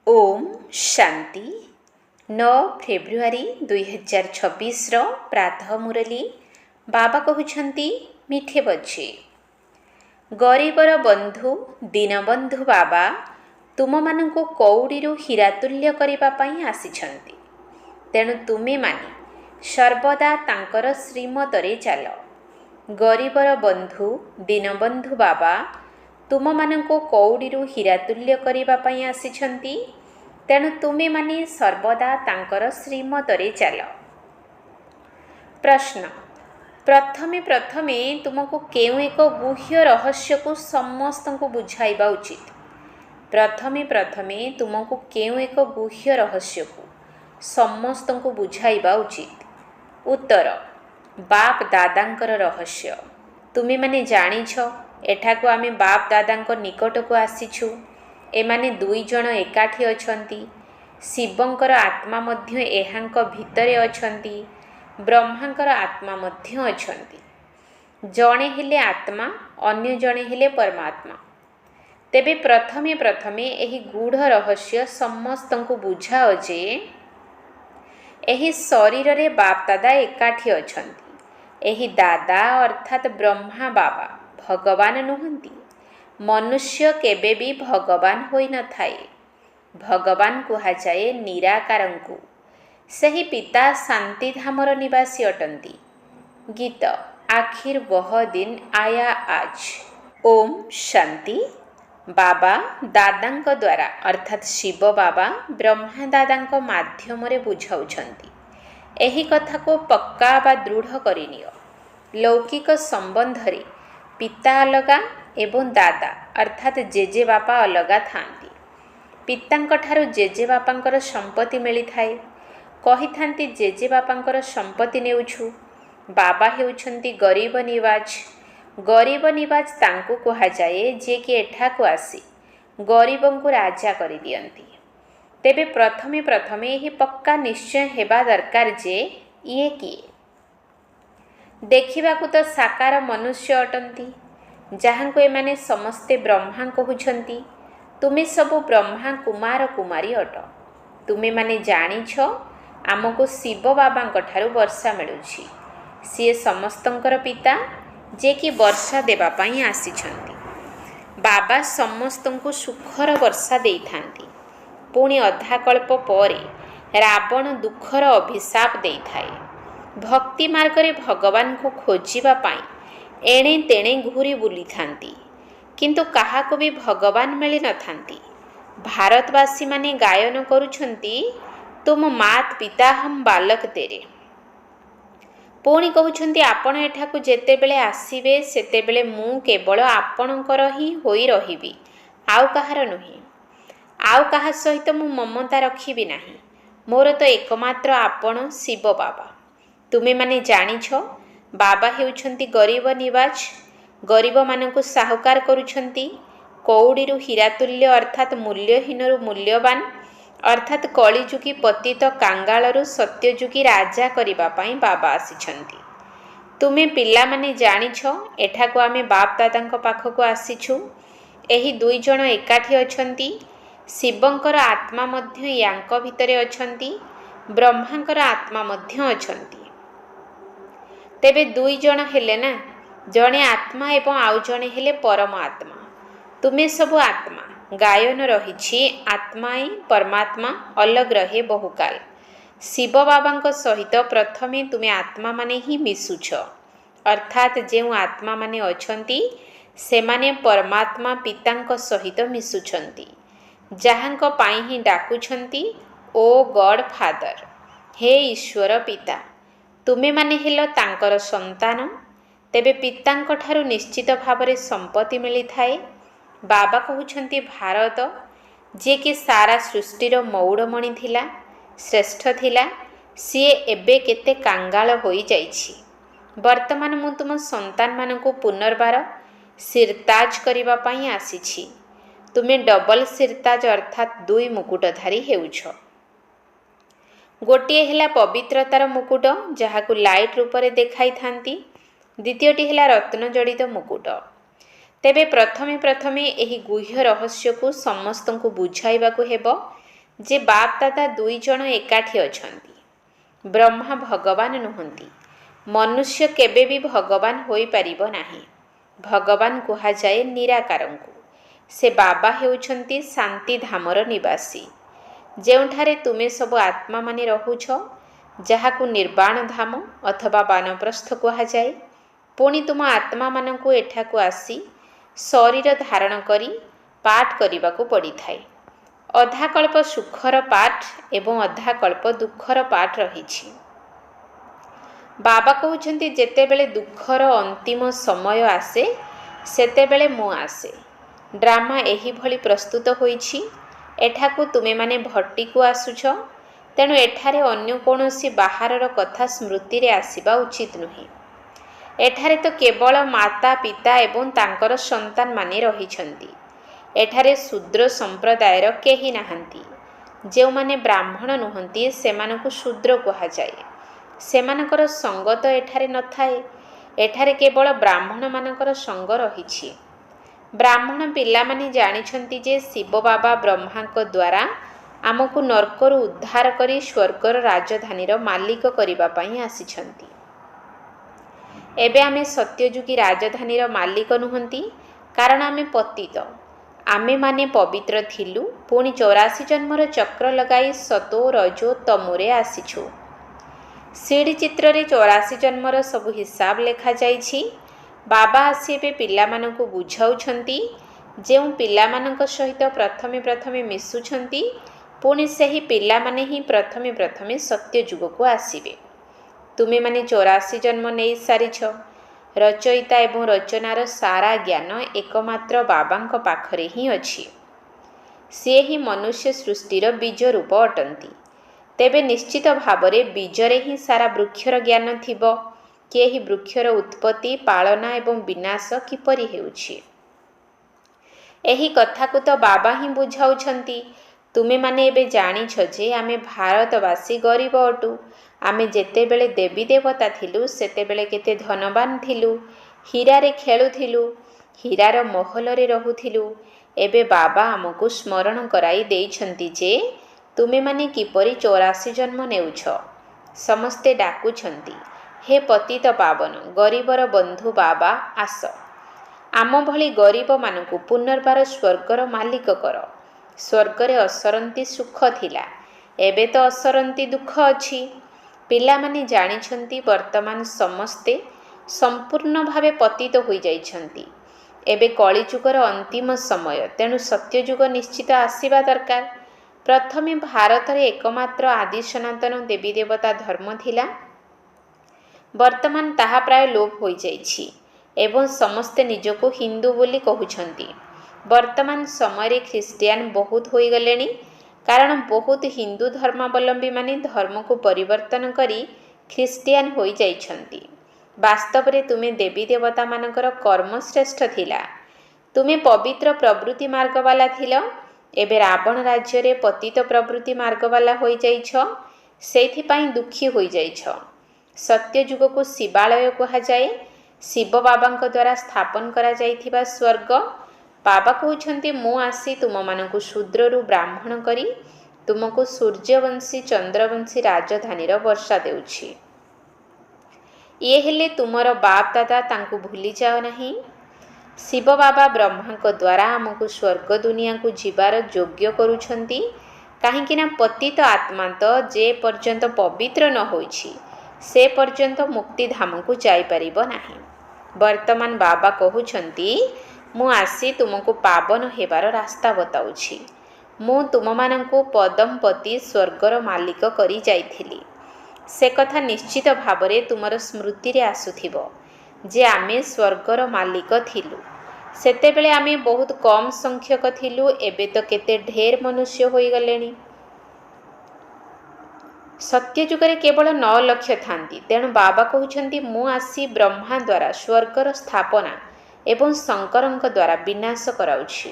Om Shanti 9 February 2026 प्रातः मुरली बाबा कहउछंती मिठे बच्चे गरीबर बंधु दीनबंधु बाबा तुम मानंको कौड़ीरु हीरातुल्य करिबा पई आसिछंती। तेणु तुमे माने सर्वदा तांकर श्रीमतरे चाल। गरीबर बंधु दीनबंधु बाबा तुम मानंको कौड़ीरु हीरातुल्य करिबा पई आसिछंती। तेणु तुमे माने सर्वदा तांकर श्रीमतरे चाल। प्रश्न प्रथमे प्रथमे तुमको केउ एक गुह्य रहस्य को समस्त को बुझाइबा उचित। प्रथमे प्रथमे तुमको केउ एक गुह्य रहस्य को समस्त को बुझाइबा उचित। उत्तर बाप दादांकर रहस्य। तुमे माने जानिछ एठाको आमे बाप दादांको निकट को आसीछु। एमाने दुई जण एकाठी अछंती। शिवंकर आत्मा मध्य एहांक भितरे अछंती। ब्रह्मांकर आत्मा मध्य अछंती। जणे हेले आत्मा अन्य जणे हेले परमात्मा। तेबे प्रथमे प्रथमे एही गूढ़ रहस्य समस्त को बुझाओ जे एही शरीर रे बाप दादा एकाठी अछंती। एही दादा अर्थात ब्रह्मा बाबा भगवान नुहंती। मनुष्य केबे भी भगवान होई न थाए। भगवान कुहा जाए निराकारंकु। सही पिता शांति धामर निवासी अटंती। गीत आखिर वह दिन आया आज। ओम शांति। बाबा दादांक द्वारा अर्थात शिव बाबा ब्रह्मा दादांक माध्यम रे बुझाउछंती। एही कथा को पक्का बा दृढ़ करिनियो। लौकिक संबंध रे पिता अलगा एवं दादा अर्थात जेजे बापा अलगा थांती। पितांक ठारू जेजे बापांकर संपत्ति मिली थाए। कही थांती जेजे बापांकर संपत्ति नेउछु। बाबा हेउछंती गरीब निवाज। गरीब निवाज तांकु कहा जाए जे कि एठाकु आसी गरीबंकु राजा करि दियंती। तेबे प्रथमे प्रथमे एही पक्का निश्चय हेबा दरकार जे इए किए। देखिबाकु तो साकार मनुष्य अटंती जहाँको एमाने समस्ते ब्रह्मा कहउछंती। तुमे सबु ब्रह्मा कुमार कुमारी अट। तुमे माने जानिछ आमको शिव बाबांक ठारू वर्षा मिलुछि। सीए समस्तंकर पिता जे कि वर्षा देबा पई आसिछंती। बाबा समस्तंकु सुखर वर्षा देई थांती। पुणी अधा कल्प परे रावण दुखर अभिशाप देई थाए। भक्ति मार्ग रे भगवान को खोजिबा पई एणे तेणे घूरी बुली थांती। किंतु काहाको भी भगवान मिली न थांती। भारतवासी माने गायन करुछंती तुम मात पिता हम बालक तेरे। पुणी कहउछंती आपण एठाकु जेते बेले आसीबे सेते बेले मु केवल आपणकर ही होई रहिबी आउ कहार नुही। आउ कहा सहित मु ममता रखिबी नाही। मोर तो एकमात्र आपण शिव बाबा। तुमे माने जानिछ बाबा हेउछंती गरीब निवाज। गरीब मानकु साहुकार करुछंती। कौड़ीरु हीरातुल्य अर्थात मूल्यहीनरु मूल्यवान अर्थात कलिजुगी पतित कांगालरु सत्यजुगी राजा करिबा पई बाबा आसिछंती। तुमे पिला माने जानिछ एठाकु आमे बाप दादांक पाखकु आसिछु। एही दुई जण एकाठी अछंती। शिवंकर आत्मा मध्य यांक भितरे अछंती। ब्रह्मांकर आत्मा मध्य अछंती। तेबे दुई जण हेले ना जणे आत्मा एवं आउ जणे हेले परमात्मा। तुमे सबु आत्मा। गायन रहिछि आत्माए परमात्मा अलग रहे बहुकाल। शिव बाबांक सहित प्रथमे तुमे आत्मा माने ही मिसुछ। अर्थात जेउ आत्मा माने अछंती सेमाने परमात्मा पितांक सहित मिसुछंती। जहाँक पाई ही डाकुछंती ओ गॉड फादर हे ईश्वर पिता। तुमे माने हेलो तांकर संतान। तेबे पितांक ठारू निश्चित भावरे संपत्ति मिली थाए। बाबा कहउछंती भारत जे कि सारा सृष्टिर मौड़मणि थिला श्रेष्ठ थिला सीए एबे केते कांगाल होई जाइछि। वर्तमान मु तुम संतान मानकु पुनर्बार सिरताज करिबा पई आसिछि। तुमे डबल सिरताज अर्थात दुई मुकुटधारी हेउछ। गोटिए हेला पवित्रतार मुकुट जहाकु लाइट रूपरे देखाई थांती। द्वितीयटी हेला रत्न जड़ित मुकुट। तेबे प्रथमे प्रथमे एही गुह्य रहस्य को समस्त को बुझाइबा को हेबो ଯେ ବାପ ଦାଦା ଦୁଇ ଜଣ ଏକାଠି ଅଛନ୍ତି। ବ୍ରହ୍ମା ଭଗବାନ ନୁହନ୍ତି। ମନୁଷ୍ୟ କେବେ ବି ଭଗବାନ ହୋଇପାରିବ ନାହିଁ। ଭଗବାନ କୁହାଯାଏ ନିରାକାରଙ୍କୁ। ସେ ବାବା ହେଉଛନ୍ତି ଶାନ୍ତିଧାମର ନିବାସୀ, ଯେଉଁଠାରେ ତୁମେ ସବୁ ଆତ୍ମାମାନେ ରହୁଛ, ଯାହାକୁ ନିର୍ବାଣ ଧାମ ଅଥବା ବାନପ୍ରସ୍ଥ କୁହାଯାଏ। ପୁଣି ତୁମ ଆତ୍ମାମାନଙ୍କୁ ଏଠାକୁ ଆସି ଶରୀର ଧାରଣ କରି ପାଠ କରିବାକୁ ପଡ଼ିଥାଏ। ଅଧାକଳ୍ପ ସୁଖର ପାଠ ଏବଂ ଅଧାକଳ୍ପ ଦୁଃଖର ପାଠ ରହିଛି। ବାବା କହୁଛନ୍ତି ଯେତେବେଳେ ଦୁଃଖର ଅନ୍ତିମ ସମୟ ଆସେ ସେତେବେଳେ ମୁଁ ଆସେ। ଡ୍ରାମା ଏହିଭଳି ପ୍ରସ୍ତୁତ ହୋଇଛି। ଏଠାକୁ ତୁମେମାନେ ଭଟ୍ଟିକୁ ଆସୁଛ, ତେଣୁ ଏଠାରେ ଅନ୍ୟ କୌଣସି ବାହାରର କଥା ସ୍ମୃତିରେ ଆସିବା ଉଚିତ ନୁହେଁ। ଏଠାରେ ତ କେବଳ ମାତା ପିତା ଏବଂ ତାଙ୍କର ସନ୍ତାନମାନେ ରହିଛନ୍ତି। ଏଠାରେ ଶୂଦ୍ର ସମ୍ପ୍ରଦାୟର କେହି ନାହାନ୍ତି। ଯେଉଁମାନେ ବ୍ରାହ୍ମଣ ନୁହନ୍ତି ସେମାନଙ୍କୁ ଶୂଦ୍ର କୁହାଯାଏ। ସେମାନଙ୍କର ସଙ୍ଗ ତ ଏଠାରେ ନଥାଏ। ଏଠାରେ କେବଳ ବ୍ରାହ୍ମଣମାନଙ୍କର ସଙ୍ଗ ରହିଛି। ବ୍ରାହ୍ମଣ ପିଲାମାନେ ଜାଣିଛନ୍ତି ଯେ ଶିବ ବାବା ବ୍ରହ୍ମାଙ୍କ ଦ୍ୱାରା ଆମକୁ ନର୍କରୁ ଉଦ୍ଧାର କରି ସ୍ୱର୍ଗର ରାଜଧାନୀର ମାଲିକ କରିବା ପାଇଁ ଆସିଛନ୍ତି। ଏବେ ଆମେ ସତ୍ୟଯୁଗୀ ରାଜଧାନୀର ମାଲିକ ନୁହନ୍ତି, କାରଣ ଆମେ ପତିତ। ଆମେମାନେ ପବିତ୍ର ଥିଲୁ, ପୁଣି 84 ଜନ୍ମର ଚକ୍ର ଲଗାଇ ସତୋ ରଜୋ ତମୋରେ ଆସିଛୁ। ସିଡ଼ି ଚିତ୍ରରେ 84 ଜନ୍ମର ସବୁ ହିସାବ ଲେଖାଯାଇଛି। ବାବା ଆସି ଏବେ ପିଲାମାନଙ୍କୁ ବୁଝାଉଛନ୍ତି। ଯେଉଁ ପିଲାମାନଙ୍କ ସହିତ ପ୍ରଥମେ ମିଶୁଛନ୍ତି, ପୁଣି ସେହି ପିଲାମାନେ ହିଁ ପ୍ରଥମେ ସତ୍ୟଯୁଗକୁ ଆସିବେ। ତୁମେମାନେ 84 ଜନ୍ମ ନେଇ ସାରିଛ। ରଚୟିତା ଏବଂ ରଚନାର ସାରା ଜ୍ଞାନ ଏକମାତ୍ର ବାବାଙ୍କ ପାଖରେ ହିଁ ଅଛି। ସିଏ ହିଁ ମନୁଷ୍ୟ ସୃଷ୍ଟିର ବୀଜ ରୂପ ଅଟନ୍ତି। ତେବେ ନିଶ୍ଚିତ ଭାବରେ ବୀଜରେ ହିଁ ସାରା ବୃକ୍ଷର ଜ୍ଞାନ ଥିବ କି ଏହି ବୃକ୍ଷର ଉତ୍ପତ୍ତି, ପାଳନା ଏବଂ ବିନାଶ କିପରି ହେଉଛି। ଏହି କଥାକୁ ତ ବାବା ହିଁ ବୁଝାଉଛନ୍ତି। ତୁମେମାନେ ଏବେ ଜାଣିଛ ଯେ ଆମେ ଭାରତବାସୀ ଗରିବ ଅଟୁ। ଆମେ ଯେତେବେଳେ ଦେବୀ ଦେବତା ଥିଲୁ ସେତେବେଳେ କେତେ ଧନବାନ ଥିଲୁ। ହୀରାରେ ଖେଳୁଥିଲୁ, ହୀରାର ମହଲରେ ରହୁଥିଲୁ। ଏବେ ବାବା ଆମକୁ ସ୍ମରଣ କରାଇ ଦେଇଛନ୍ତି ଯେ ତୁମେମାନେ କିପରି 84 ଜନ୍ମ ନେଉଛ। ସମସ୍ତେ ଡାକୁଛନ୍ତି, ହେ ପତିତ ପାବନ ଗରିବର ବନ୍ଧୁ ବାବା, ଆସ। ଆମ ଭଳି ଗରିବମାନଙ୍କୁ ପୁନର୍ବାର ସ୍ୱର୍ଗର ମାଲିକ କର। ସ୍ୱର୍ଗରେ ଅସରନ୍ତି ସୁଖ ଥିଲା, ଏବେ ତ ଅସରନ୍ତି ଦୁଃଖ ଅଛି। ପିଲାମାନେ ଜାଣିଛନ୍ତି ବର୍ତ୍ତମାନ ସମସ୍ତେ ସମ୍ପୂର୍ଣ୍ଣ ଭାବେ ପତିତ ହୋଇଯାଇଛନ୍ତି। ଏବେ କଳିଯୁଗର ଅନ୍ତିମ ସମୟ, ତେଣୁ ସତ୍ୟଯୁଗ ନିଶ୍ଚିତ ଆସିବା ଦରକାର। ପ୍ରଥମେ ଭାରତରେ ଏକମାତ୍ର ଆଦି ସନାତନ ଦେବୀ ଦେବତା ଧର୍ମ ଥିଲା। ବର୍ତ୍ତମାନ ତାହା ପ୍ରାୟ ଲୋପ ହୋଇଯାଇଛି ଏବଂ ସମସ୍ତେ ନିଜକୁ ହିନ୍ଦୁ ବୋଲି କହୁଛନ୍ତି। ବର୍ତ୍ତମାନ ସମୟରେ ଖ୍ରୀଷ୍ଟିଆନ ବହୁତ ହୋଇଗଲେଣି, କାରଣ ବହୁତ ହିନ୍ଦୁ ଧର୍ମାବଲମ୍ବୀମାନେ ଧର୍ମକୁ ପରିବର୍ତ୍ତନ କରି ଖ୍ରୀଷ୍ଟିଆନ ହୋଇଯାଇଛନ୍ତି। ବାସ୍ତବରେ ତୁମେ ଦେବୀ ଦେବତାମାନଙ୍କର କର୍ମ ଶ୍ରେଷ୍ଠ ଥିଲା। ତୁମେ ପବିତ୍ର ପ୍ରବୃତ୍ତି ମାର୍ଗବାଲା ଥିଲ। ଏବେ ରାବଣ ରାଜ୍ୟରେ ପତିତ ପ୍ରବୃତ୍ତି ମାର୍ଗବାଲା ହୋଇଯାଇଛ। ସେଇଥିପାଇଁ ଦୁଃଖୀ ହୋଇଯାଇଛ। ସତ୍ୟଯୁଗକୁ ଶିବାଳୟ କୁହାଯାଏ। ଶିବ ବାବାଙ୍କ ଦ୍ୱାରା ସ୍ଥାପନ କରାଯାଇଥିବା ସ୍ୱର୍ଗ। ବାବା କହୁଛନ୍ତି, ମୁଁ ଆସି ତୁମମାନଙ୍କୁ ଶୂଦ୍ରରୁ ବ୍ରାହ୍ମଣ କରି ତୁମକୁ ସୂର୍ଯ୍ୟବଂଶୀ ଚନ୍ଦ୍ରବଂଶୀ ରାଜଧାନୀର ବର୍ଷା ଦେଉଛି। ଇଏ ହେଲେ ତୁମର ବାପ ଦାଦା, ତାଙ୍କୁ ଭୁଲିଯାଅ ନାହିଁ। ଶିବ ବାବା ବ୍ରହ୍ମାଙ୍କ ଦ୍ୱାରା ଆମକୁ ସ୍ୱର୍ଗ ଦୁନିଆକୁ ଯିବାର ଯୋଗ୍ୟ କରୁଛନ୍ତି। କାହିଁକିନା ପତିତ ଆତ୍ମା ତ ଯେ ପର୍ଯ୍ୟନ୍ତ ପବିତ୍ର ନ ହୋଇଛି ସେ ପର୍ଯ୍ୟନ୍ତ ମୁକ୍ତିଧାମକୁ ଯାଇପାରିବ ନାହିଁ। ବର୍ତ୍ତମାନ ବାବା କହୁଛନ୍ତି, ମୁଁ ଆସି ତୁମକୁ ପାବନ ହେବାର ରାସ୍ତା ବତାଉଛି। ମୁଁ ତୁମମାନଙ୍କୁ ପଦମପତି ସ୍ୱର୍ଗର ମାଲିକ କରି ଯାଇଥିଲି। ସେ କଥା ନିଶ୍ଚିତ ଭାବରେ ତୁମର ସ୍ମୃତିରେ ଆସୁଥିବ ଯେ ଆମେ ସ୍ୱର୍ଗର ମାଲିକ ଥିଲୁ। ସେତେବେଳେ ଆମେ ବହୁତ କମ୍ ସଂଖ୍ୟକ ଥିଲୁ, ଏବେ ତ କେତେ ଢେର ମନୁଷ୍ୟ ହୋଇଗଲେଣି। ସତ୍ୟଯୁଗରେ କେବଳ 9 ଲକ୍ଷ ଥାନ୍ତି। ତେଣୁ ବାବା କହୁଛନ୍ତି, ମୁଁ ଆସି ବ୍ରହ୍ମା ଦ୍ୱାରା ସ୍ୱର୍ଗର ସ୍ଥାପନା ଏବଂ ଶଙ୍କରଙ୍କ ଦ୍ୱାରା ବିନାଶ କରାଉଛି।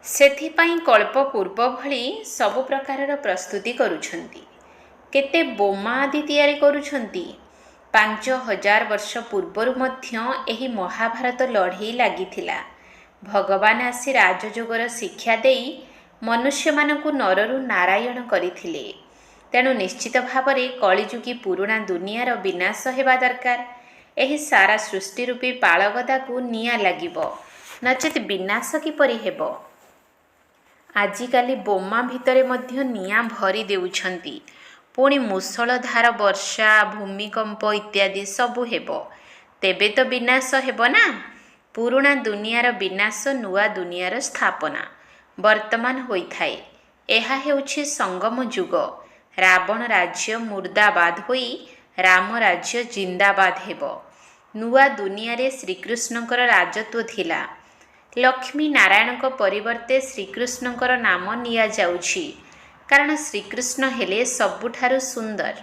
ସେଥିପାଇଁ କଳ୍ପ ପୂର୍ବ ଭଳି ସବୁ ପ୍ରକାରର ପ୍ରସ୍ତୁତି କରୁଛନ୍ତି। କେତେ ବୋମା ଆଦି ତିଆରି କରୁଛନ୍ତି। 5000 ବର୍ଷ ପୂର୍ବରୁ ମଧ୍ୟ ଏହି ମହାଭାରତ ଲଢ଼େଇ ଲାଗିଥିଲା। ଭଗବାନ ଆସି ରାଜଯୋଗର ଶିକ୍ଷା ଦେଇ ମନୁଷ୍ୟମାନଙ୍କୁ ନରରୁ ନାରାୟଣ କରିଥିଲେ। ତେଣୁ ନିଶ୍ଚିତ ଭାବରେ କଳିଯୁଗୀ ପୁରୁଣା ଦୁନିଆର ବିନାଶ ହେବା ଦରକାର। ଏହି ସାରା ସୃଷ୍ଟି ରୂପୀ ପାଳଗଦାକୁ ନିଆଁ ଲାଗିବ, ନଚେତ୍ ବିନାଶ କିପରି ହେବ? ଆଜିକାଲି ବୋମା ଭିତରେ ମଧ୍ୟ ନିଆଁ ଭରି ଦେଉଛନ୍ତି। ପୁଣି ମୂଷଳଧାର ବର୍ଷା, ଭୂମିକମ୍ପ ଇତ୍ୟାଦି ସବୁ ହେବ। ତେବେ ତ ବିନାଶ ହେବ ନା। ପୁରୁଣା ଦୁନିଆର ବିନାଶ, ନୂଆ ଦୁନିଆର ସ୍ଥାପନା ବର୍ତ୍ତମାନ ହୋଇଥାଏ। ଏହା ହେଉଛି ସଙ୍ଗମ ଯୁଗ। ରାବଣ ରାଜ୍ୟ ମୁର୍ଦାବାଦ ହୋଇ ରାମ ରାଜ୍ୟ ଜିନ୍ଦାବାଦ ହେବ। ନୂଆ ଦୁନିଆରେ ଶ୍ରୀକୃଷ୍ଣଙ୍କର ରାଜତ୍ୱ ଥିଲା। ଲକ୍ଷ୍ମୀ ନାରାୟଣଙ୍କ ପରିବର୍ତ୍ତେ ଶ୍ରୀକୃଷ୍ଣଙ୍କର ନାମ ନିଆଯାଉଛି, କାରଣ ଶ୍ରୀକୃଷ୍ଣ ହେଲେ ସବୁଠାରୁ ସୁନ୍ଦର,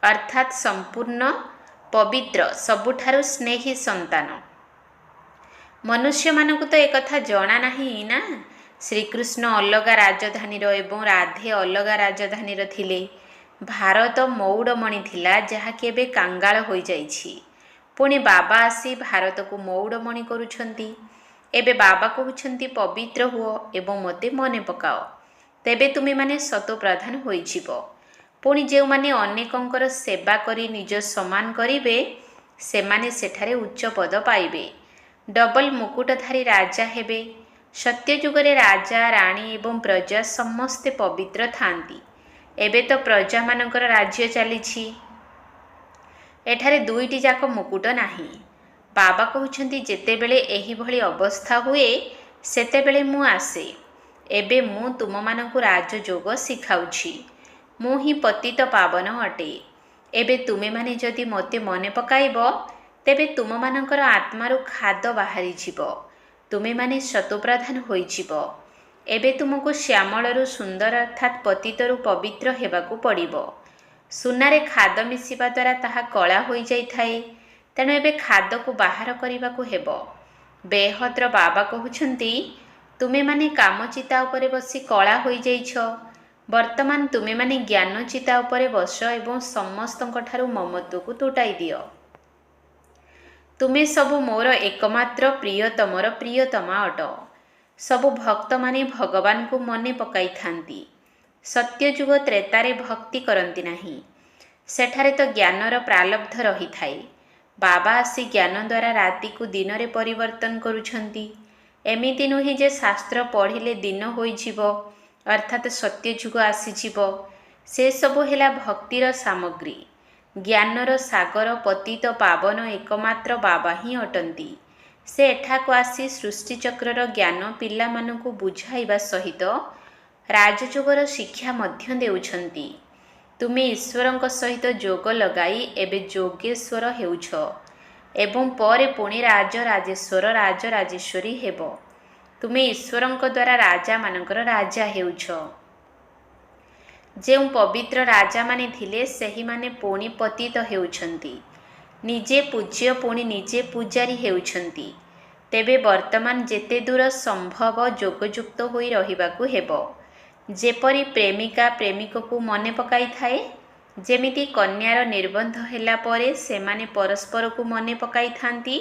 ଅର୍ଥାତ୍ ସମ୍ପୂର୍ଣ୍ଣ ପବିତ୍ର, ସବୁଠାରୁ ସ୍ନେହୀ ସନ୍ତାନ। ମନୁଷ୍ୟମାନଙ୍କୁ ତ ଏକଥା ଜଣା ନାହିଁ ନା। ଶ୍ରୀକୃଷ୍ଣ ଅଲଗା ରାଜଧାନୀର ଏବଂ ରାଧେ ଅଲଗା ରାଜଧାନୀର ଥିଲେ। ଭାରତ ମଉଡ଼ମଣି ଥିଲା, ଯାହାକି ଏବେ କାଙ୍ଗାଳ ହୋଇଯାଇଛି। ପୁଣି ବାବା ଆସି ଭାରତକୁ ମଉଡ଼ମଣି କରୁଛନ୍ତି। ଏବେ ବାବା କହୁଛନ୍ତି ପବିତ୍ର ହୁଅ ଏବଂ ମୋତେ ମନେ ପକାଅ, ତେବେ ତୁମେମାନେ ସତୋପ୍ରଧାନ ହୋଇଯିବ। ପୁଣି ଯେଉଁମାନେ ଅନେକଙ୍କର ସେବା କରି ନିଜ ସମାନ କରିବେ, ସେମାନେ ସେଠାରେ ଉଚ୍ଚ ପଦ ପାଇବେ। ଡବଲ ମୁକୁଟଧାରୀ ରାଜା ହେବେ। ସତ୍ୟଯୁଗରେ ରାଜା, ରାଣୀ ଏବଂ ପ୍ରଜା ସମସ୍ତେ ପବିତ୍ର ଥାଆନ୍ତି। ଏବେ ତ ପ୍ରଜାମାନଙ୍କର ରାଜ୍ୟ ଚାଲିଛି। ଏଠାରେ ଦୁଇଟି ଯାକ ମୁକୁଟ ନାହିଁ। ବାବା କହୁଛନ୍ତି ଯେତେବେଳେ ଏହିଭଳି ଅବସ୍ଥା ହୁଏ, ସେତେବେଳେ ମୁଁ ଆସେ। ଏବେ ମୁଁ ତୁମମାନଙ୍କୁ ରାଜଯୋଗ ଶିଖାଉଛି। ମୁଁ ହିଁ ପତିତ ପାବନ ଅଟେ। ଏବେ ତୁମେମାନେ ଯଦି ମୋତେ ମନେ ପକାଇବ, ତେବେ ତୁମମାନଙ୍କର ଆତ୍ମାରୁ ଖାଦ ବାହାରିଯିବ। ତୁମେମାନେ ସତୋପ୍ରଧାନ ହୋଇଯିବ। ଏବେ ତୁମକୁ ଶ୍ୟାମଳରୁ ସୁନ୍ଦର ଅର୍ଥାତ୍ ପତିତରୁ ପବିତ୍ର ହେବାକୁ ପଡ଼ିବ। ସୁନାରେ ଖାଦ ମିଶିବା ଦ୍ୱାରା ତାହା କଳା ହୋଇଯାଇଥାଏ। ତେଣୁ ଏବେ ଖାଦକୁ ବାହାର କରିବାକୁ ହେବ। ବେହଦ୍ର ବାବା କହୁଛନ୍ତି, ତୁମେମାନେ କାମଚିତା ଉପରେ ବସି କଳା ହୋଇଯାଇଛ। ବର୍ତ୍ତମାନ ତୁମେମାନେ ଜ୍ଞାନଚିତା ଉପରେ ବସ ଏବଂ ସମସ୍ତଙ୍କଠାରୁ ମମତ୍ୱକୁ ତୁଟାଇ ଦିଅ। ତୁମେ ସବୁ ମୋର ଏକମାତ୍ର ପ୍ରିୟତମର ପ୍ରିୟତମା ଅଟ। ସବୁ ଭକ୍ତମାନେ ଭଗବାନଙ୍କୁ ମନେ ପକାଇଥାନ୍ତି। ସତ୍ୟଯୁଗ ତ୍ରେତାରେ ଭକ୍ତି କରନ୍ତି ନାହିଁ। ସେଠାରେ ତ ଜ୍ଞାନର ପ୍ରାଲବ୍ଧ ରହିଥାଏ। ବାବା ଆସି ଜ୍ଞାନ ଦ୍ୱାରା ରାତିକୁ ଦିନରେ ପରିବର୍ତ୍ତନ କରୁଛନ୍ତି। ଏମିତି ନୁହେଁ ଯେ ଶାସ୍ତ୍ର ପଢ଼ିଲେ ଦିନ ହୋଇଯିବ, ଅର୍ଥାତ୍ ସତ୍ୟଯୁଗ ଆସିଯିବ। ସେସବୁ ହେଲା ଭକ୍ତିର ସାମଗ୍ରୀ। ଜ୍ଞାନର ସାଗର ପତିତ ପାବନ ଏକମାତ୍ର ବାବା ହିଁ ଅଟନ୍ତି। ସେ ଏଠାକୁ ଆସି ସୃଷ୍ଟିଚକ୍ରର ଜ୍ଞାନ ପିଲାମାନଙ୍କୁ ବୁଝାଇବା ସହିତ ରାଜଯୋଗର ଶିକ୍ଷା ମଧ୍ୟ ଦେଉଛନ୍ତି। ତୁମେ ଈଶ୍ୱରଙ୍କ ସହିତ ଯୋଗ ଲଗାଇ ଏବେ ଯୋଗେଶ୍ୱର ହେଉଛ ଏବଂ ପରେ ପୁଣି ରାଜରାଜେଶ୍ୱର, ରାଜରାଜେଶ୍ୱରୀ ହେବ। ତୁମେ ଈଶ୍ୱରଙ୍କ ଦ୍ୱାରା ରାଜାମାନଙ୍କର ରାଜା ହେଉଛ। ଯେଉଁ ପବିତ୍ର ରାଜାମାନେ ଥିଲେ, ସେହିମାନେ ପୁଣି ପତିତ ହେଉଛନ୍ତି। ନିଜେ ପୂଜ୍ୟ ପୁଣି ନିଜେ ପୂଜାରୀ ହେଉଛନ୍ତି। ତେବେ ବର୍ତ୍ତମାନ ଯେତେ ଦୂର ସମ୍ଭବ ଯୋଗଯୁକ୍ତ ହୋଇ ରହିବାକୁ ହେବ। ଯେପରି ପ୍ରେମିକା ପ୍ରେମିକକୁ ମନେ ପକାଇଥାଏ, ଯେମିତି କନ୍ୟାର ନିର୍ବନ୍ଧ ହେଲା ପରେ ସେମାନେ ପରସ୍ପରକୁ ମନେ ପକାଇଥାନ୍ତି,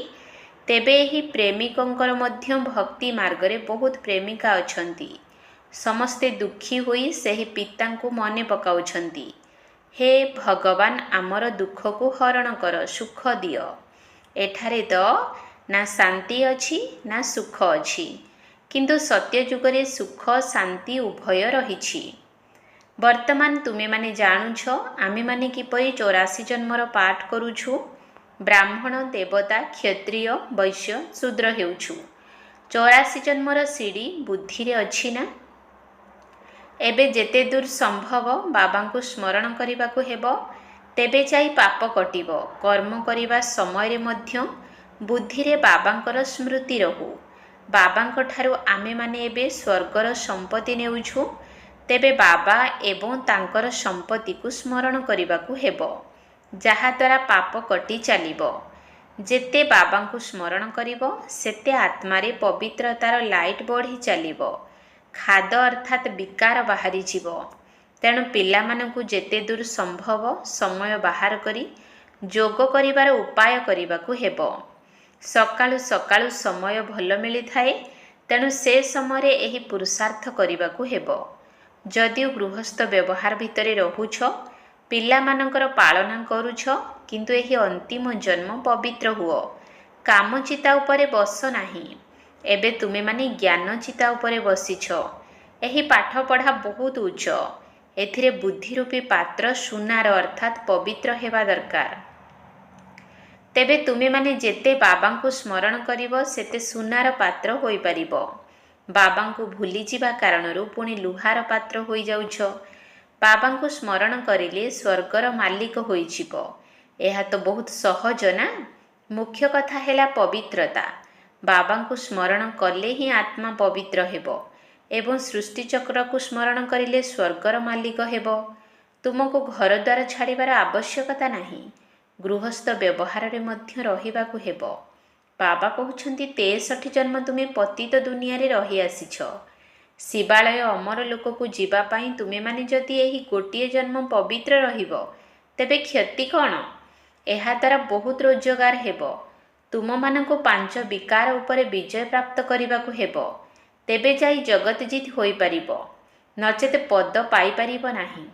ତେବେ ଏହି ପ୍ରେମିକଙ୍କର ମଧ୍ୟ ଭକ୍ତି ମାର୍ଗରେ ବହୁତ ପ୍ରେମିକା ଅଛନ୍ତି। ସମସ୍ତେ ଦୁଃଖୀ ହୋଇ ସେହି ପିତାଙ୍କୁ ମନେ ପକାଉଛନ୍ତି, ହେ ଭଗବାନ, ଆମର ଦୁଃଖକୁ ହରଣ କର, ସୁଖ ଦିଅ। ଏଠାରେ ତ ନା ଶାନ୍ତି ଅଛି ନା ସୁଖ ଅଛି, କିନ୍ତୁ ସତ୍ୟଯୁଗରେ ସୁଖ ଶାନ୍ତି ଉଭୟ ରହିଛି। ବର୍ତ୍ତମାନ ତୁମେମାନେ ଜାଣୁଛ ଆମେମାନେ କିପରି 84 ଜନ୍ମର ପାଠ କରୁଛୁ। ବ୍ରାହ୍ମଣ, ଦେବତା, କ୍ଷତ୍ରିୟ, ବୈଶ୍ୟ, ଶୂଦ୍ର ହେଉଛୁ। 84 ଜନ୍ମର ସିଡ଼ି ବୁଦ୍ଧିରେ ଅଛି ନା। ଏବେ ଯେତେ ଦୂର ସମ୍ଭବ ବାବାଙ୍କୁ ସ୍ମରଣ କରିବାକୁ ହେବ, ତେବେ ଯାଇ ପାପ କଟିବ। କର୍ମ କରିବା ସମୟରେ ମଧ୍ୟ ବୁଦ୍ଧିରେ ବାବାଙ୍କର ସ୍ମୃତି ରହୁ। ବାବାଙ୍କ ଠାରୁ ଆମେମାନେ ଏବେ ସ୍ୱର୍ଗର ସମ୍ପତ୍ତି ନେଉଛୁ। ତେବେ ବାବା ଏବଂ ତାଙ୍କର ସମ୍ପତ୍ତିକୁ ସ୍ମରଣ କରିବାକୁ ହେବ, ଯାହାଦ୍ୱାରା ପାପ କଟି ଚାଲିବ। ଯେତେ ବାବାଙ୍କୁ ସ୍ମରଣ କରିବ, ସେତେ ଆତ୍ମାରେ ପବିତ୍ରତାର ଲାଇଟ୍ ବଢ଼ି ଚାଲିବ। ଖାଦ ଅର୍ଥାତ୍ ବିକାର ବାହାରିଯିବ। ତେଣୁ ପିଲାମାନଙ୍କୁ ଯେତେ ଦୂର ସମ୍ଭବ ସମୟ ବାହାର କରି ଯୋଗ କରିବାର ଉପାୟ କରିବାକୁ ହେବ। ସକାଳୁ ସକାଳୁ ସମୟ ଭଲ ମିଳିଥାଏ, ତେଣୁ ସେ ସମୟରେ ଏହି ପୁରୁଷାର୍ଥ କରିବାକୁ ହେବ। ଯଦିଓ ଗୃହସ୍ଥ ବ୍ୟବହାର ଭିତରେ ରହୁଛ, ପିଲାମାନଙ୍କର ପାଳନା କରୁଛ, କିନ୍ତୁ ଏହି ଅନ୍ତିମ ଜନ୍ମ ପବିତ୍ର ହୁଅ। କାମଚିତା ଉପରେ ବସ ନାହିଁ। ଏବେ ତୁମେମାନେ ଜ୍ଞାନଚିତା ଉପରେ ବସିଛ। ଏହି ପାଠପଢ଼ା ବହୁତ ଉଚ୍ଚ। ଏଥିରେ ବୁଦ୍ଧି ରୂପୀ ପାତ୍ର ସୁନାର ଅର୍ଥାତ୍ ପବିତ୍ର ହେବା ଦରକାର। ତେବେ ତୁମେମାନେ ଯେତେ ବାବାଙ୍କୁ ସ୍ମରଣ କରିବ ସେତେ ସୁନାର ପାତ୍ର ହୋଇପାରିବ। ବାବାଙ୍କୁ ଭୁଲିଯିବା କାରଣରୁ ପୁଣି ଲୁହାର ପାତ୍ର ହୋଇଯାଉଛ। ବାବାଙ୍କୁ ସ୍ମରଣ କରିଲେ ସ୍ୱର୍ଗର ମାଲିକ ହୋଇଯିବ। ଏହା ତ ବହୁତ ସହଜ ନା। ମୁଖ୍ୟ କଥା ହେଲା ପବିତ୍ରତା। ବାବାଙ୍କୁ ସ୍ମରଣ କଲେ ହିଁ ଆତ୍ମା ପବିତ୍ର ହେବ ଏବଂ ସୃଷ୍ଟିଚକ୍ରକୁ ସ୍ମରଣ କରିଲେ ସ୍ୱର୍ଗର ମାଲିକ ହେବ। ତୁମକୁ ଘରଦ୍ୱାର ଛାଡ଼ିବାର ଆବଶ୍ୟକତା ନାହିଁ। ଗୃହସ୍ଥ ବ୍ୟବହାରରେ ମଧ୍ୟ ରହିବାକୁ ହେବ। ବାବା କହୁଛନ୍ତି 63 ଜନ୍ମ ତୁମେ ପତିତ ଦୁନିଆରେ ରହିଆସିଛ। ଶିବାଳୟ ଅମର ଲୋକକୁ ଯିବା ପାଇଁ ତୁମେମାନେ ଯଦି ଏହି ଗୋଟିଏ ଜନ୍ମ ପବିତ୍ର ରହିବ, ତେବେ କ୍ଷତି କ'ଣ? ଏହାଦ୍ୱାରା ବହୁତ ରୋଜଗାର ହେବ। ତୁମମାନଙ୍କୁ 5 ବିକାର ଉପରେ ବିଜୟ ପ୍ରାପ୍ତ କରିବାକୁ ହେବ। ତେବେ ଯାଇ ଜଗତଜିତ୍ ହୋଇପାରିବ, ନଚେତ ପଦ ପାଇପାରିବ ନାହିଁ।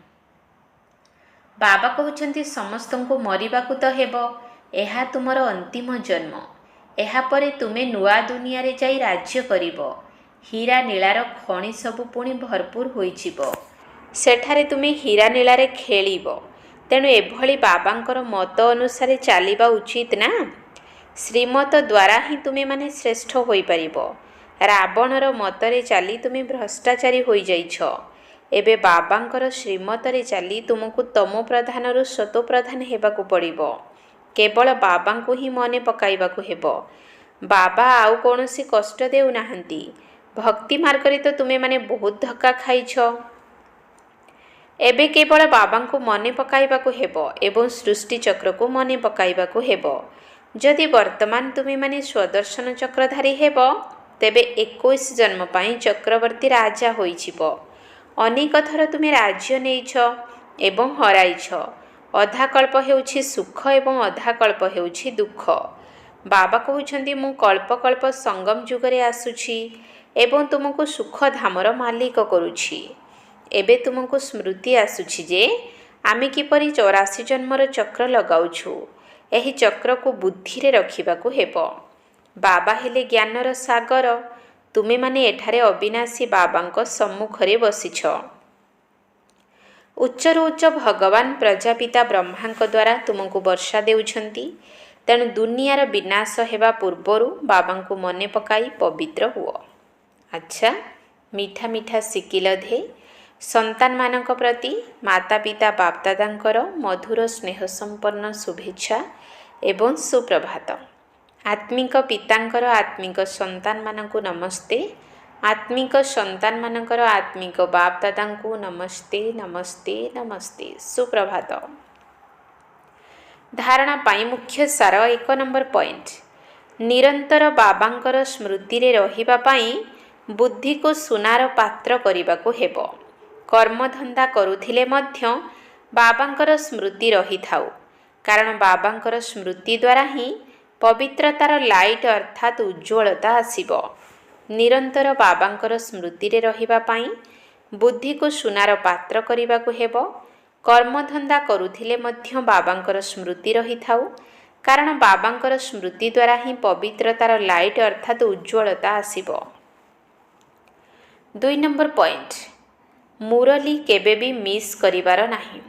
ବାବା କହୁଛନ୍ତି ସମସ୍ତଙ୍କୁ ମରିବାକୁ ତ ହେବ। ଏହା ତୁମର ଅନ୍ତିମ ଜନ୍ମ। ଏହାପରେ ତୁମେ ନୂଆ ଦୁନିଆରେ ଯାଇ ରାଜ୍ୟ କରିବ। ହୀରା ନୀଳାର ଖଣି ସବୁ ପୁଣି ଭରପୁର ହୋଇଯିବ। ସେଠାରେ ତୁମେ ହୀରା ନୀଳାରେ ଖେଳିବ। ତେଣୁ ଏଭଳି ବାବାଙ୍କର ମତ ଅନୁସାରେ ଚାଲିବା ଉଚିତ ନା। ଶ୍ରୀମତ ଦ୍ୱାରା ହିଁ ତୁମେମାନେ ଶ୍ରେଷ୍ଠ ହୋଇପାରିବ। ରାବଣର ମତରେ ଚାଲି ତୁମେ ଭ୍ରଷ୍ଟାଚାରୀ ହୋଇଯାଇଛ। ଏବେ ବାବାଙ୍କର ଶ୍ରୀମତରେ ଚାଲି ତୁମକୁ ତମୋ ପ୍ରଧାନରୁ ସତୋ ପ୍ରଧାନ ହେବାକୁ ପଡ଼ିବ। କେବଳ ବାବାଙ୍କୁ ହିଁ ମନେ ପକାଇବାକୁ ହେବ। ବାବା ଆଉ କୌଣସି କଷ୍ଟ ଦେଉନାହାନ୍ତି। ଭକ୍ତି ମାର୍ଗରେ ତ ତୁମେମାନେ ବହୁତ ଧକ୍କା ଖାଇଛ। ଏବେ କେବଳ ବାବାଙ୍କୁ ମନେ ପକାଇବାକୁ ହେବ ଏବଂ ସୃଷ୍ଟିଚକ୍ରକୁ ମନେ ପକାଇବାକୁ ହେବ। ଯଦି ବର୍ତ୍ତମାନ ତୁମେମାନେ ସ୍ୱଦର୍ଶନ ଚକ୍ରଧାରୀ ହେବ, ତେବେ 21 ଜନ୍ମ ପାଇଁ ଚକ୍ରବର୍ତ୍ତୀ ରାଜା ହୋଇଯିବ। ଅନେକ ଥର ତୁମେ ରାଜ୍ୟ ନେଇଛ ଏବଂ ହରାଇଛ। ଅଧାକଳ୍ପ ହେଉଛି ସୁଖ ଏବଂ ଅଧାକଳ୍ପ ହେଉଛି ଦୁଃଖ। ବାବା କହୁଛନ୍ତି ମୁଁ କଳ୍ପ କଳ୍ପ ସଙ୍ଗମ ଯୁଗରେ ଆସୁଛି ଏବଂ ତୁମକୁ ସୁଖଧାମର ମାଲିକ କରୁଛି। ଏବେ ତୁମକୁ ସ୍ମୃତି ଆସୁଛି ଯେ ଆମେ କିପରି 84 ଜନ୍ମର ଚକ୍ର ଲଗାଉଛୁ। ଏହି ଚକ୍ରକୁ ବୁଦ୍ଧିରେ ରଖିବାକୁ ହେବ। ବାବା ହେଲେ ଜ୍ଞାନର ସାଗର। ତୁମେମାନେ ଏଠାରେ ଅବିନାଶୀ ବାବାଙ୍କ ସମ୍ମୁଖରେ ବସିଛ। ଉଚ୍ଚରୁ ଉଚ୍ଚ ଭଗବାନ ପ୍ରଜାପିତା ବ୍ରହ୍ମାଙ୍କ ଦ୍ୱାରା ତୁମକୁ ବର୍ଷା ଦେଉଛନ୍ତି। ତେଣୁ ଦୁନିଆର ବିନାଶ ହେବା ପୂର୍ବରୁ ବାବାଙ୍କୁ ମନେ ପକାଇ ପବିତ୍ର ହୁଅ। ଆଚ୍ଛା, ମିଠା ମିଠା ଶିକିଲଧେ ସନ୍ତାନମାନଙ୍କ ପ୍ରତି ମାତା ପିତା ବାପଦାଦାଙ୍କର ମଧୁର ସ୍ନେହ ସମ୍ପନ୍ନ ଶୁଭେଚ୍ଛା ଏବଂ ସୁପ୍ରଭାତ। ଆତ୍ମିକ ପିତାଙ୍କର ଆତ୍ମିକ ସନ୍ତାନମାନଙ୍କୁ ନମସ୍ତେ। ଆତ୍ମିକ ସନ୍ତାନମାନଙ୍କର ଆତ୍ମିକ ବାପଦାଦାଙ୍କୁ ନମସ୍ତେ ନମସ୍ତେ ନମସ୍ତେ। ସୁପ୍ରଭାତ। ଧାରଣା ପାଇଁ ମୁଖ୍ୟ ସାର 1 ନମ୍ବର ପଏଣ୍ଟ। ନିରନ୍ତର ବାବାଙ୍କର ସ୍ମୃତିରେ ରହିବା ପାଇଁ ବୁଦ୍ଧିକୁ ସୁନାର ପାତ୍ର କରିବାକୁ ହେବ। କର୍ମଧନ୍ଦା କରୁଥିଲେ ମଧ୍ୟ ବାବାଙ୍କର ସ୍ମୃତି ରହିଥାଉ। କାରଣ ବାବାଙ୍କର ସ୍ମୃତି ଦ୍ୱାରା ହିଁ ପବିତ୍ରତାର ଲାଇଟ୍ ଅର୍ଥାତ୍ ଉଜ୍ଜ୍ୱଳତା ଆସିବ। ନିରନ୍ତର ବାବାଙ୍କର ସ୍ମୃତିରେ ରହିବା ପାଇଁ ବୁଦ୍ଧିକୁ ସୁନାର ପାତ୍ର କରିବାକୁ ହେବ। କର୍ମଧନ୍ଦା କରୁଥିଲେ ମଧ୍ୟ ବାବାଙ୍କର ସ୍ମୃତି ରହିଥାଉ। କାରଣ ବାବାଙ୍କର ସ୍ମୃତି ଦ୍ୱାରା ହିଁ ପବିତ୍ରତାର ଲାଇଟ୍ ଅର୍ଥାତ୍ ଉଜ୍ଜ୍ୱଳତା ଆସିବ। 2 ନମ୍ବର ପଏଣ୍ଟ। ମୁରଲି କେବେ ବି ମିସ୍ କରିବାର ନାହିଁ।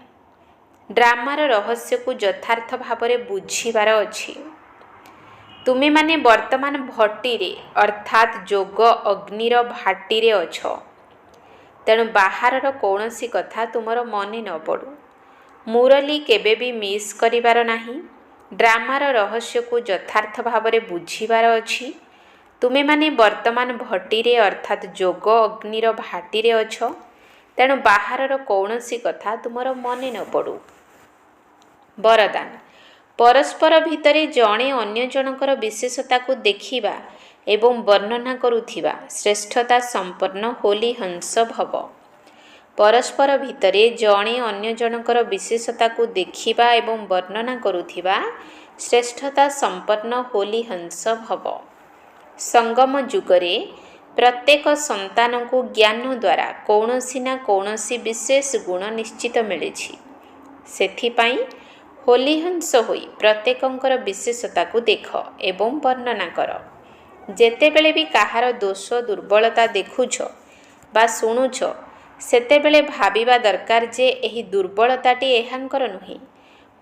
ଡ୍ରାମାର ରହସ୍ୟକୁ ଯଥାର୍ଥ ଭାବରେ ବୁଝିବାର ଅଛି। ତୁମେମାନେ ବର୍ତ୍ତମାନ ଭଟ୍ଟିରେ ଅର୍ଥାତ୍ ଯୋଗ ଅଗ୍ନିର ଭାଟିରେ ଅଛ। ତେଣୁ ବାହାରର କୌଣସି କଥା ତୁମର ମନେ ନ ପଡ଼ୁ। ମୁରଲି କେବେ ବି ମିସ୍ କରିବାର ନାହିଁ। ଡ୍ରାମାର ରହସ୍ୟକୁ ଯଥାର୍ଥ ଭାବରେ ବୁଝିବାର ଅଛି। ତୁମେମାନେ ବର୍ତ୍ତମାନ ଭଟ୍ଟିରେ ଅର୍ଥାତ୍ ଯୋଗ ଅଗ୍ନିର ଭାଟିରେ ଅଛ। ତେଣୁ ବାହାରର କୌଣସି କଥା ତୁମର ମନେ ନ ପଡ଼ୁ। ବରଦାନ। ପରସ୍ପର ଭିତରେ ଜଣେ ଅନ୍ୟ ଜଣଙ୍କର ବିଶେଷତାକୁ ଦେଖିବା ଏବଂ ବର୍ଣ୍ଣନା କରୁଥିବା ଶ୍ରେଷ୍ଠତା ସମ୍ପନ୍ନ ହୋଲି ହଂସ ଭବ। ପରସ୍ପର ଭିତରେ ଜଣେ ଅନ୍ୟ ଜଣଙ୍କର ବିଶେଷତାକୁ ଦେଖିବା ଏବଂ ବର୍ଣ୍ଣନା କରୁଥିବା ଶ୍ରେଷ୍ଠତା ସମ୍ପନ୍ନ ହୋଲି ହଂସ ଭବ। ସଙ୍ଗମ ଯୁଗରେ ପ୍ରତ୍ୟେକ ସନ୍ତାନକୁ ଜ୍ଞାନ ଦ୍ୱାରା କୌଣସି ନା କୌଣସି ବିଶେଷ ଗୁଣ ନିଶ୍ଚିତ ମିଳିଛି। ସେଥିପାଇଁ ହୋଲି ହଂସ ହୋଇ ପ୍ରତ୍ୟେକଙ୍କର ବିଶେଷତାକୁ ଦେଖ ଏବଂ ବର୍ଣ୍ଣନା କର। ଯେତେବେଳେ ବି କାହାର ଦୋଷ ଦୁର୍ବଳତା ଦେଖୁଛ ବା ଶୁଣୁଛ, ସେତେବେଳେ ଭାବିବା ଦରକାର ଯେ ଏହି ଦୁର୍ବଳତାଟି ଏହାଙ୍କର ନୁହେଁ,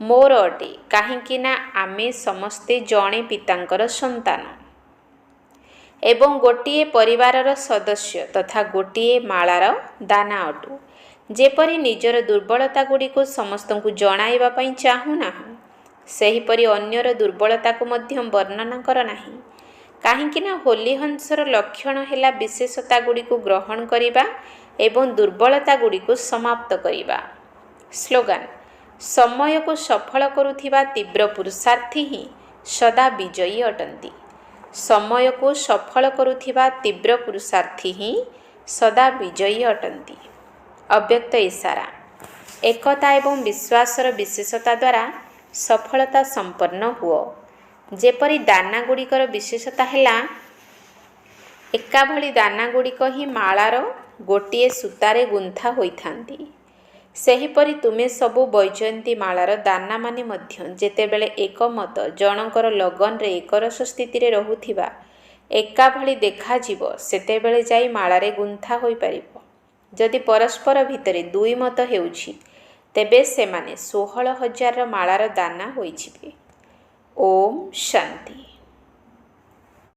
ମୋର ଅଟେ, କାହିଁକି ନା ଆମେ ସମସ୍ତେ ଜଣେ ପିତାଙ୍କର ସନ୍ତାନ ଏବଂ ଗୋଟିଏ ପରିବାରର ସଦସ୍ୟ ତଥା ଗୋଟିଏ ମାଳାର ଦାନା ଅଟୁ। ଯେପରି ନିଜର ଦୁର୍ବଳତା ଗୁଡ଼ିକୁ ସମସ୍ତଙ୍କୁ ଜଣାଇବା ପାଇଁ ଚାହୁଁନାହୁଁ, ସେହିପରି ଅନ୍ୟର ଦୁର୍ବଳତାକୁ ମଧ୍ୟ ବର୍ଣ୍ଣନା କର ନାହିଁ, କାହିଁକି ନା ହୋଲି ହଂସର ଲକ୍ଷଣ ହେଲା ବିଶେଷତା ଗୁଡ଼ିକୁ ଗ୍ରହଣ କରିବା ଏବଂ ଦୁର୍ବଳତା ଗୁଡ଼ିକୁ ସମାପ୍ତ କରିବା। ସ୍ଲୋଗାନ: ସମୟକୁ ସଫଳ କରୁଥିବା ତୀବ୍ର ପୁରୁଷାର୍ଥୀ ହିଁ ସଦା ବିଜୟୀ ଅଟନ୍ତି। ସମୟକୁ ସଫଳ କରୁଥିବା ତୀବ୍ର ପୁରୁଷାର୍ଥୀ ହିଁ ସଦା ବିଜୟୀ ଅଟନ୍ତି। ଅବ୍ୟକ୍ତ ଇଶାରା: ଏକତା ଏବଂ ବିଶ୍ୱାସର ବିଶେଷତା ଦ୍ୱାରା ସଫଳତା ସମ୍ପନ୍ନ ହୁଅ। ଯେପରି ଦାନା ଗୁଡ଼ିକର ବିଶେଷତା ହେଲା ଏକାଭଳି ଦାନା ଗୁଡ଼ିକ ହିଁ ମାଳାର ଗୋଟିଏ ସୂତାରେ ଗୁନ୍ଥା ହୋଇଥାନ୍ତି, ସେହିପରି ତୁମେ ସବୁ ବୈଜୟନ୍ତୀ ମାଳାର ଦାନାମାନେ ମଧ୍ୟ ଯେତେବେଳେ ଏକମତ ଜଣଙ୍କର ଲଗନରେ ଏକରସ ସ୍ଥିତିରେ ରହୁଥିବା ଏକାଭଳି ଦେଖାଯିବ, ସେତେବେଳେ ଯାଇ ମାଳାରେ ଗୁନ୍ଥା ହୋଇପାରିବ। ଯଦି ପରସ୍ପର ଭିତରେ ଦୁଇ ମତ ହେଉଛି, ତେବେ ସେମାନେ 16,000ର ମାଳାର ଦାନା ହୋଇଯିବେ। ଓମ୍ ଶାନ୍ତି।